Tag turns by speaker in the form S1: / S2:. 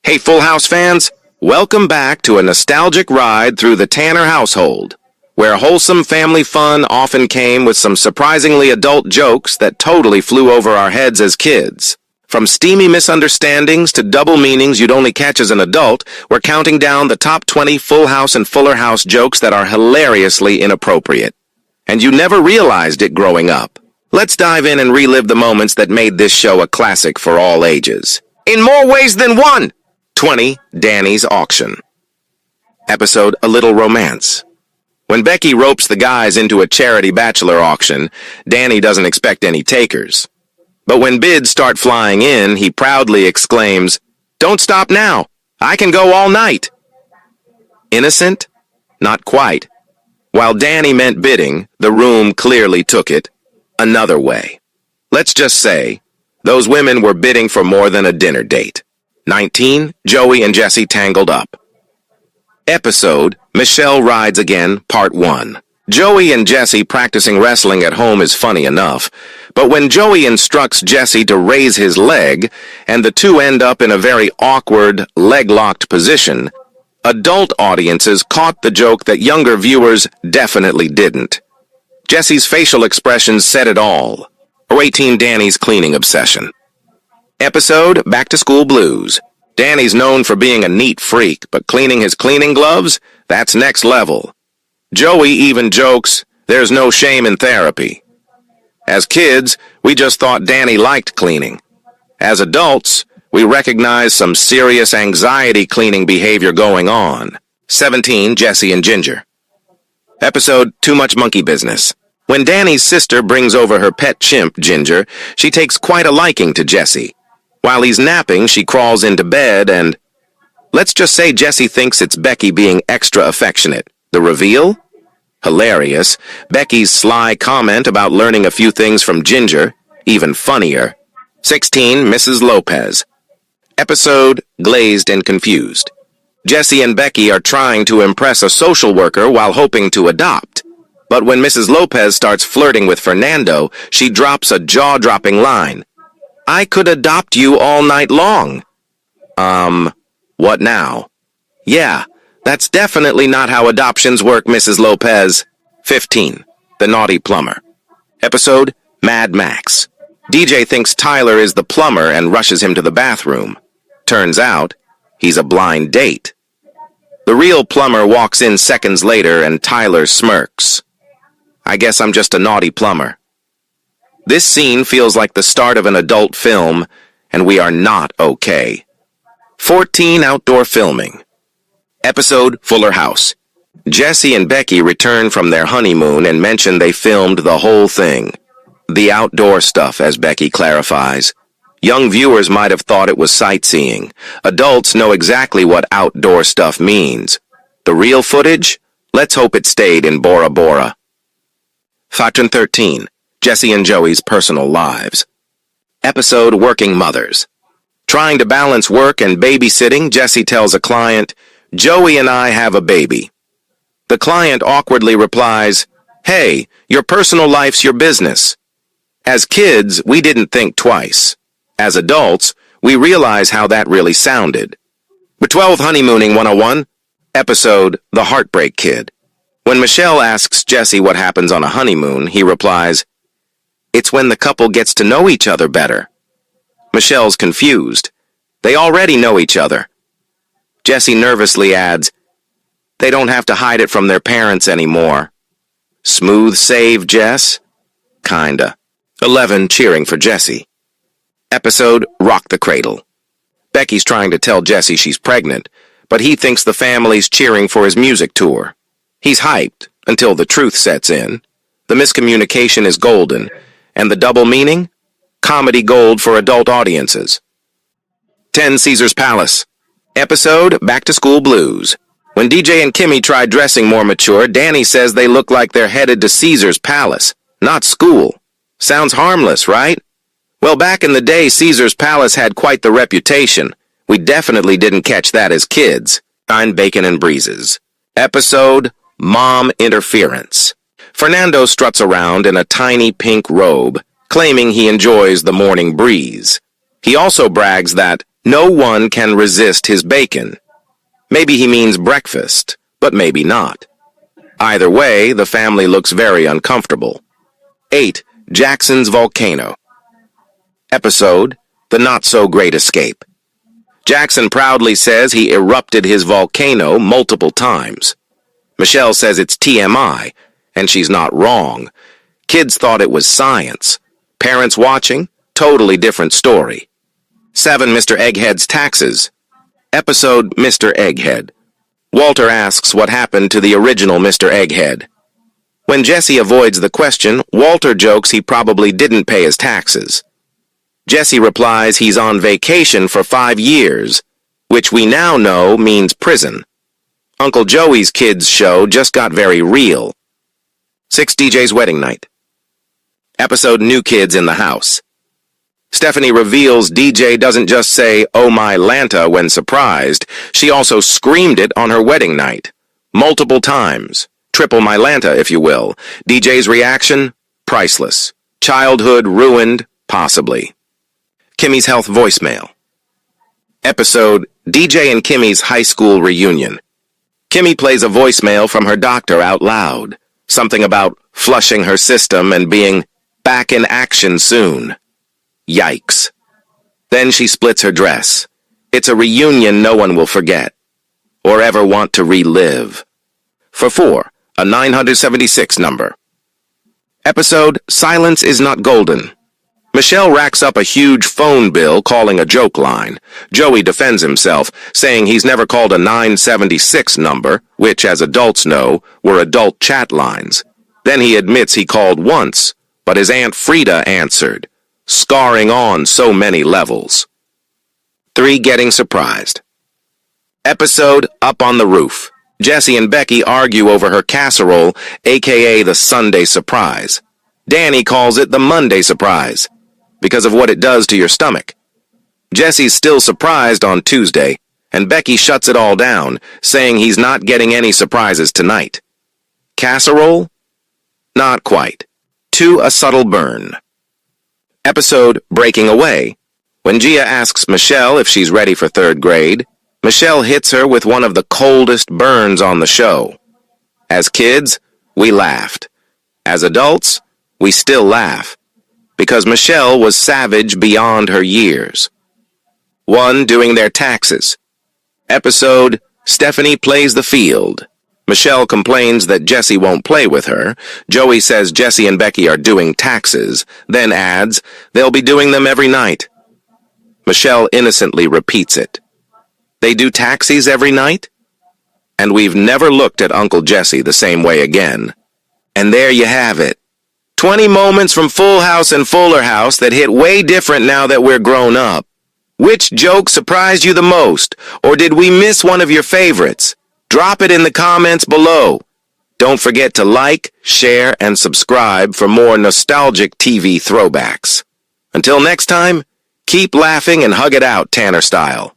S1: Hey Full House fans, welcome back to a nostalgic ride through the Tanner household, where wholesome family fun often came with some surprisingly adult jokes that totally flew over our heads as kids. From steamy misunderstandings to double meanings you'd only catch as an adult, we're counting down the top 20 Full House and Fuller House jokes that are hilariously inappropriate. And you never realized it growing up. Let's dive in and relive the moments that made this show a classic for all ages. In more ways than one! 20. Danny's Auction. Episode A Little Romance. When Becky ropes the guys into a charity bachelor auction, Danny doesn't expect any takers. But when bids start flying in, he proudly exclaims, "Don't stop now! I can go all night!" Innocent? Not quite. While Danny meant bidding, the room clearly took it another way. Let's just say, those women were bidding for more than a dinner date. 19. Joey and Jesse Tangled Up. Episode Michelle Rides Again, Part 1. Joey and Jesse practicing wrestling at home is funny enough, but when Joey instructs Jesse to raise his leg, and the two end up in a very awkward, leg-locked position, adult audiences caught the joke that younger viewers definitely didn't. Jesse's facial expressions said it all. Or 18. Danny's Cleaning Obsession. Episode Back to School Blues. Danny's known for being a neat freak, but cleaning his cleaning gloves? That's next level. Joey even jokes, "There's no shame in therapy." As kids, we just thought Danny liked cleaning. As adults, we recognize some serious anxiety cleaning behavior going on. 17. Jesse and Ginger. Episode Too Much Monkey Business. When Danny's sister brings over her pet chimp, Ginger, she takes quite a liking to Jesse. While he's napping, she crawls into bed and... Let's just say Jesse thinks it's Becky being extra affectionate. The reveal? Hilarious. Becky's sly comment about learning a few things from Ginger, even funnier. 16. Mrs. Lopez. Episode Glazed and Confused. Jesse and Becky are trying to impress a social worker while hoping to adopt. But when Mrs. Lopez starts flirting with Fernando, she drops a jaw-dropping line. "I could adopt you all night long." What now? Yeah, that's definitely not how adoptions work, Mrs. Lopez. 15. The Naughty Plumber. Episode Mad Max. DJ thinks Tyler is the plumber and rushes him to the bathroom. Turns out, he's a blind date. The real plumber walks in seconds later and Tyler smirks. "I guess I'm just a naughty plumber." This scene feels like the start of an adult film, and we are not okay. 14. Outdoor Filming. Episode Fuller House. Jesse and Becky return from their honeymoon and mention they filmed the whole thing. The outdoor stuff, as Becky clarifies. Young viewers might have thought it was sightseeing. Adults know exactly what outdoor stuff means. The real footage? Let's hope it stayed in Bora Bora. 13. Jesse and Joey's Personal Lives. Episode Working Mothers. Trying to balance work and babysitting, Jesse tells a client, "Joey and I have a baby." The client awkwardly replies, "Hey, your personal life's your business." As kids, we didn't think twice. As adults, we realize how that really sounded. 12. Honeymooning 101. Episode The Heartbreak Kid. When Michelle asks Jesse what happens on a honeymoon, he replies, "It's when the couple gets to know each other better." Michelle's confused. They already know each other. Jesse nervously adds, "They don't have to hide it from their parents anymore." Smooth save, Jess? Kinda. 11. Cheering for Jesse. Episode Rock the Cradle. Becky's trying to tell Jesse she's pregnant, but he thinks the family's cheering for his music tour. He's hyped until the truth sets in. The miscommunication is golden, and the double meaning? Comedy gold for adult audiences. 10. Caesar's Palace. Episode Back to School Blues. When DJ and Kimmy try dressing more mature, Danny says they look like they're headed to Caesar's Palace, not school. Sounds harmless, right? Well, back in the day, Caesar's Palace had quite the reputation. We definitely didn't catch that as kids. 9. Bacon and Breezes. Episode Mom Interference. Fernando struts around in a tiny pink robe, claiming he enjoys the morning breeze. He also brags that No one can resist his bacon. Maybe he means breakfast, but maybe not. Either way, the family looks very uncomfortable. 8. Jackson's Volcano. Episode, The Not-So-Great Escape. Jackson proudly says he erupted his volcano multiple times. Michelle says it's TMI, and she's not wrong. Kids thought it was science. Parents watching, totally different story. 7. Mr. Egghead's Taxes. Episode, Mr. Egghead. Walter asks what happened to the original Mr. Egghead. When Jesse avoids the question, Walter jokes he probably didn't pay his taxes. Jesse replies he's on vacation for 5 years, which we now know means prison. Uncle Joey's kids show just got very real. 6. DJ's Wedding Night. Episode, New Kids in the House. Stephanie reveals DJ doesn't just say, "Oh my Lanta," when surprised. She also screamed it on her wedding night. Multiple times. Triple my Lanta, if you will. DJ's reaction? Priceless. Childhood ruined? Possibly. Kimmy's health voicemail. Episode, DJ and Kimmy's high school reunion. Kimmy plays a voicemail from her doctor out loud. Something about flushing her system and being back in action soon. Yikes. Then she splits her dress. It's a reunion no one will forget, or ever want to relive. For 4, a 976 number. Episode, Silence is Not Golden. Michelle racks up a huge phone bill calling a joke line. Joey defends himself, saying he's never called a 976 number, which, as adults know, were adult chat lines. Then he admits he called once, but his Aunt Frida answered, scarring on so many levels. 3. Getting Surprised. Episode, Up on the Roof. Jesse and Becky argue over her casserole, aka the Sunday surprise. Danny calls it the Monday surprise, because of what it does to your stomach. Jesse's still surprised on Tuesday, and Becky shuts it all down, saying he's not getting any surprises tonight. Casserole? Not quite. 2. A Subtle Burn. Episode, Breaking Away. When Gia asks Michelle if she's ready for 3rd grade, Michelle hits her with one of the coldest burns on the show. As kids, we laughed. As adults, we still laugh, because Michelle was savage beyond her years. 1. Doing their taxes. Episode, Stephanie Plays the Field. Michelle complains that Jesse won't play with her. Joey says Jesse and Becky are doing taxes, then adds, they'll be doing them every night. Michelle innocently repeats it. They do taxis every night? And we've never looked at Uncle Jesse the same way again. And there you have it. 20 moments from Full House and Fuller House that hit way different now that we're grown up. Which joke surprised you the most, or did we miss one of your favorites? Drop it in the comments below. Don't forget to like, share, and subscribe for more nostalgic TV throwbacks. Until next time, keep laughing and hug it out, Tanner style.